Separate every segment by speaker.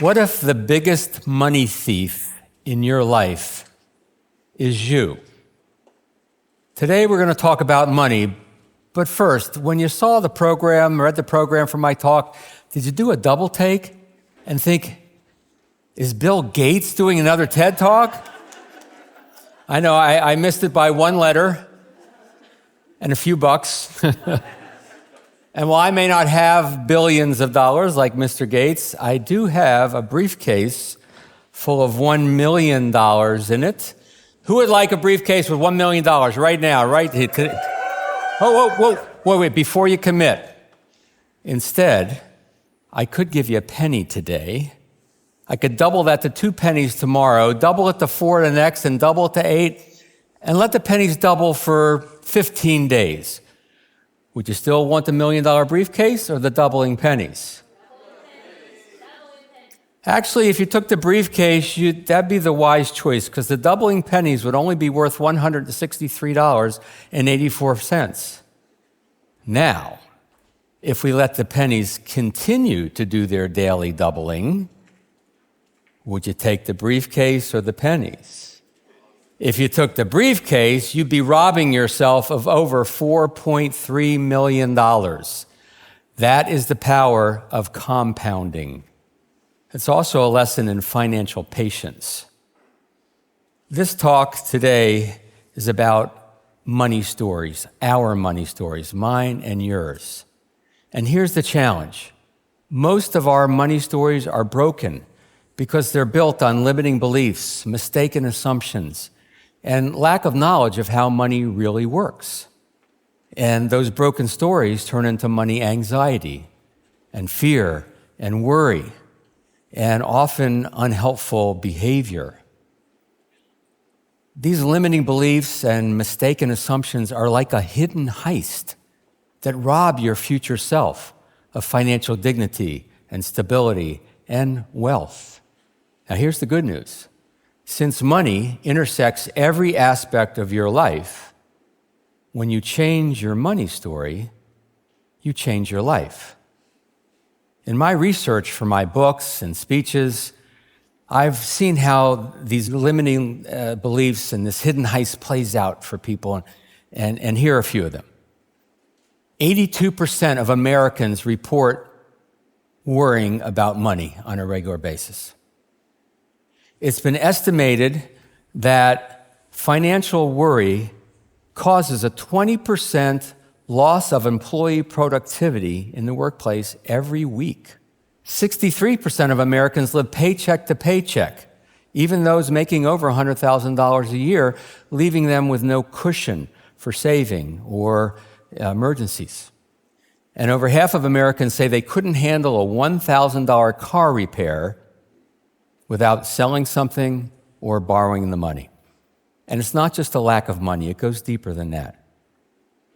Speaker 1: What if the biggest money thief in your life is you? Today we're going to talk about money, but first, when you saw the program, read the program for my talk, did you do a double take and think, is Bill Gates doing another TED Talk? I know, I missed it by one letter and a few bucks. And while I may not have billions of dollars like Mr. Gates, I do have a briefcase full of $1 million in it. Who would like a briefcase with $1 million right now, right? Wait, before you commit. Instead, I could give you a penny today. I could double that to 2 pennies tomorrow, double it to 4 the next, and double it to 8, and let the pennies double for 15 days. Would you still want the $1 million briefcase or the doubling pennies? Actually, if you took the briefcase, that'd be the wise choice, because the doubling pennies would only be worth $163.84. Now, if we let the pennies continue to do their daily doubling, would you take the briefcase or the pennies? If you took the briefcase, you'd be robbing yourself of over $4.3 million. That is the power of compounding. It's also a lesson in financial patience. This talk today is about money stories, our money stories, mine and yours. And here's the challenge. Most of our money stories are broken because they're built on limiting beliefs, mistaken assumptions, and lack of knowledge of how money really works. And those broken stories turn into money anxiety and fear and worry and often unhelpful behavior. These limiting beliefs and mistaken assumptions are like a hidden heist that rob your future self of financial dignity and stability and wealth. Now, here's the good news. Since money intersects every aspect of your life, when you change your money story, you change your life. In my research for my books and speeches, I've seen how these limiting beliefs and this hidden heist plays out for people, and here are a few of them. 82% of Americans report worrying about money on a regular basis. It's been estimated that financial worry causes a 20% loss of employee productivity in the workplace every week. 63% of Americans live paycheck to paycheck, even those making over $100,000 a year, leaving them with no cushion for saving or emergencies. And over half of Americans say they couldn't handle a $1,000 car repair without selling something or borrowing the money. And it's not just a lack of money, it goes deeper than that.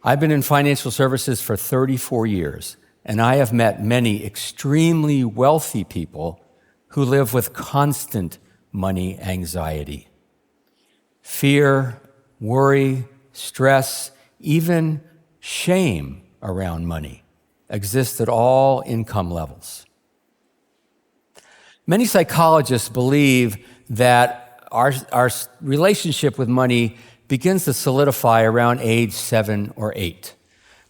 Speaker 1: I've been in financial services for 34 years, and I have met many extremely wealthy people who live with constant money anxiety. Fear, worry, stress, even shame around money exists at all income levels. Many psychologists believe that our relationship with money begins to solidify around age 7 or 8.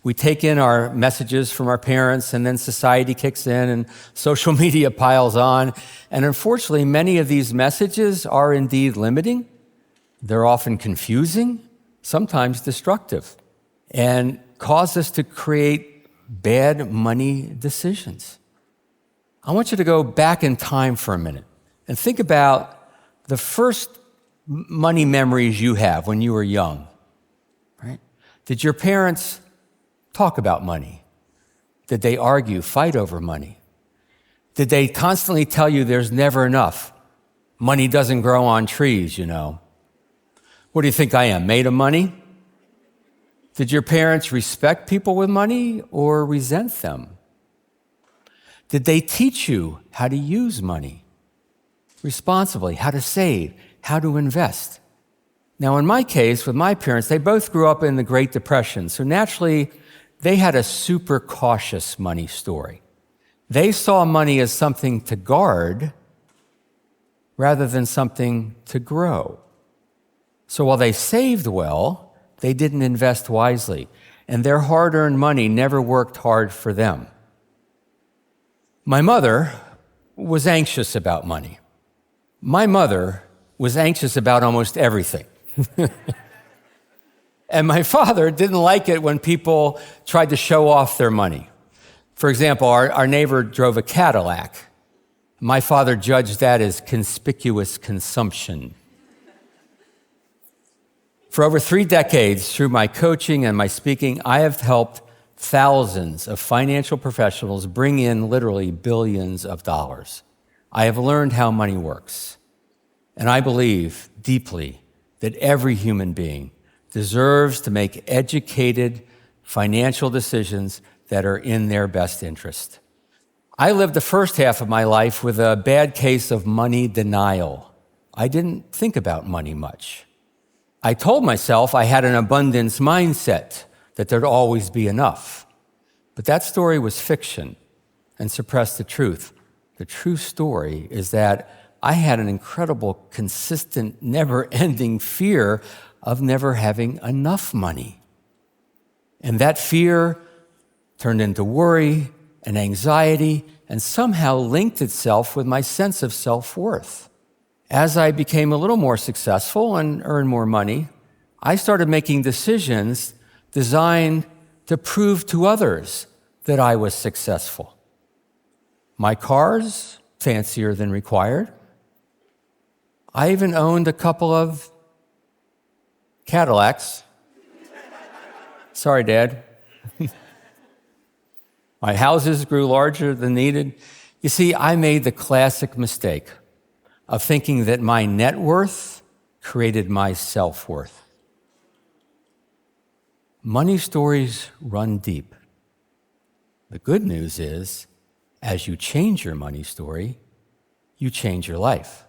Speaker 1: We take in our messages from our parents, and then society kicks in and social media piles on. And unfortunately, many of these messages are indeed limiting. They're often confusing, sometimes destructive, and cause us to create bad money decisions. I want you to go back in time for a minute and think about the first money memories you have when you were young, right? Did your parents talk about money? Did they argue, fight over money? Did they constantly tell you there's never enough? Money doesn't grow on trees, you know. What do you think I am, made of money? Did your parents respect people with money or resent them? Did they teach you how to use money responsibly, how to save, how to invest? Now, in my case, with my parents, they both grew up in the Great Depression, so naturally, they had a super cautious money story. They saw money as something to guard rather than something to grow. So while they saved well, they didn't invest wisely, and their hard-earned money never worked hard for them. My mother was anxious about money. My mother was anxious about almost everything. And my father didn't like it when people tried to show off their money. For example, our neighbor drove a Cadillac. My father judged that as conspicuous consumption. For over 3 decades, through my coaching and my speaking, I have helped thousands of financial professionals bring in literally billions of dollars. I have learned how money works. And I believe deeply that every human being deserves to make educated financial decisions that are in their best interest. I lived the first half of my life with a bad case of money denial. I didn't think about money much. I told myself I had an abundance mindset, that there'd always be enough. But that story was fiction and suppressed the truth. The true story is that I had an incredible, consistent, never-ending fear of never having enough money. And that fear turned into worry and anxiety and somehow linked itself with my sense of self-worth. As I became a little more successful and earned more money, I started making decisions designed to prove to others that I was successful. My car's fancier than required. I even owned a couple of Cadillacs. Sorry, Dad. My houses grew larger than needed. You see, I made the classic mistake of thinking that my net worth created my self-worth. Money stories run deep. The good news is, as you change your money story, you change your life.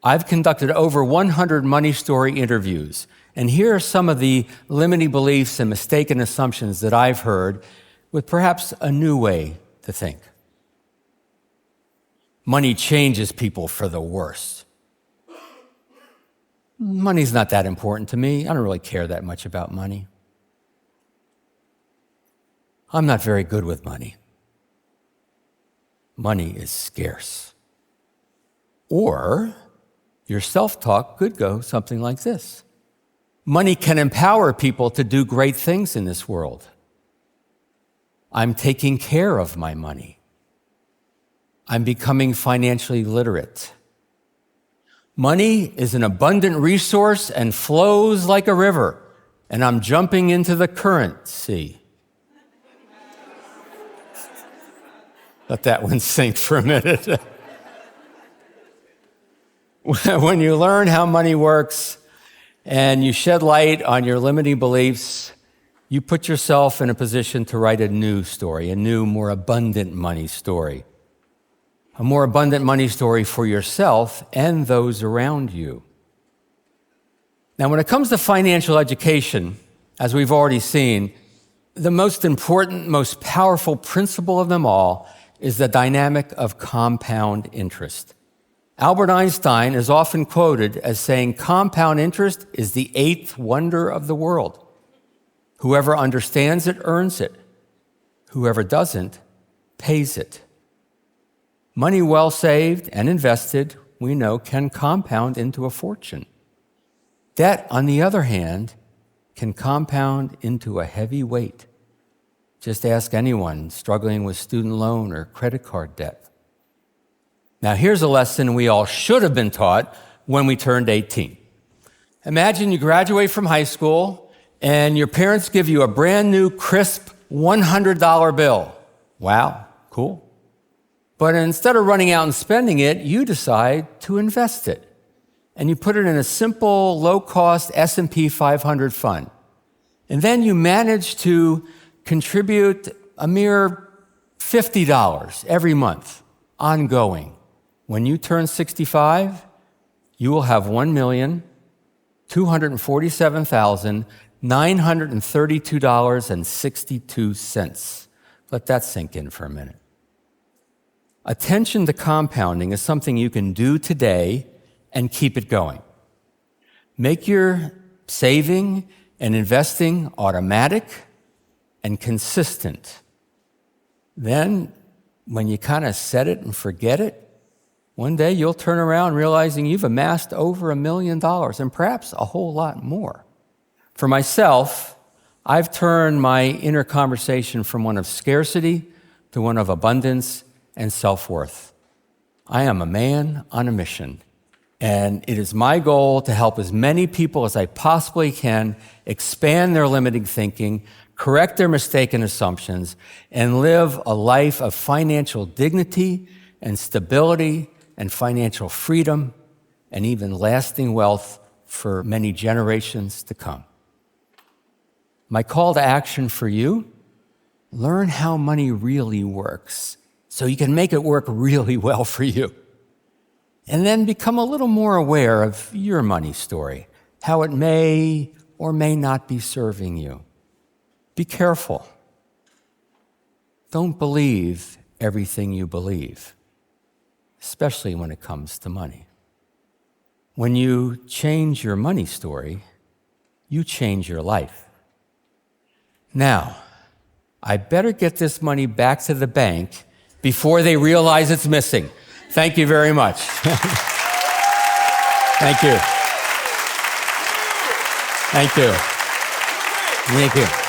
Speaker 1: I've conducted over 100 money story interviews, and here are some of the limiting beliefs and mistaken assumptions that I've heard with perhaps a new way to think. Money changes people for the worse. Money's not that important to me. I don't really care that much about money. I'm not very good with money. Money is scarce. Or your self-talk could go something like this. Money can empower people to do great things in this world. I'm taking care of my money. I'm becoming financially literate. Money is an abundant resource and flows like a river, and I'm jumping into the current sea. Let that one sink for a minute. When you learn how money works and you shed light on your limiting beliefs, you put yourself in a position to write a new story, a new, more abundant money story. A more abundant money story for yourself and those around you. Now, when it comes to financial education, as we've already seen, the most important, most powerful principle of them all is the dynamic of compound interest. Albert Einstein is often quoted as saying, compound interest is the 8th wonder of the world. Whoever understands it earns it. Whoever doesn't pays it. Money well saved and invested, we know, can compound into a fortune. Debt, on the other hand, can compound into a heavy weight. Just ask anyone struggling with student loan or credit card debt. Now, here's a lesson we all should have been taught when we turned 18. Imagine you graduate from high school and your parents give you a brand new, crisp $100 bill. Wow, cool. But instead of running out and spending it, you decide to invest it. And you put it in a simple, low-cost S&P 500 fund. And then you manage to contribute a mere $50 every month, ongoing. When you turn 65, you will have $1,247,932.62. Let that sink in for a minute. Attention to compounding is something you can do today and keep it going. Make your saving and investing automatic and consistent. Then, when you kind of set it and forget it, one day you'll turn around realizing you've amassed over $1 million and perhaps a whole lot more. For myself, I've turned my inner conversation from one of scarcity to one of abundance and self-worth. I am a man on a mission, and it is my goal to help as many people as I possibly can expand their limiting thinking, correct their mistaken assumptions, and live a life of financial dignity and stability and financial freedom and even lasting wealth for many generations to come. My call to action for you: learn how money really works so you can make it work really well for you. And then become a little more aware of your money story, how it may or may not be serving you. Be careful. Don't believe everything you believe, especially when it comes to money. When you change your money story, you change your life. Now, I better get this money back to the bank before they realize it's missing. Thank you very much. Thank you. Thank you. Thank you.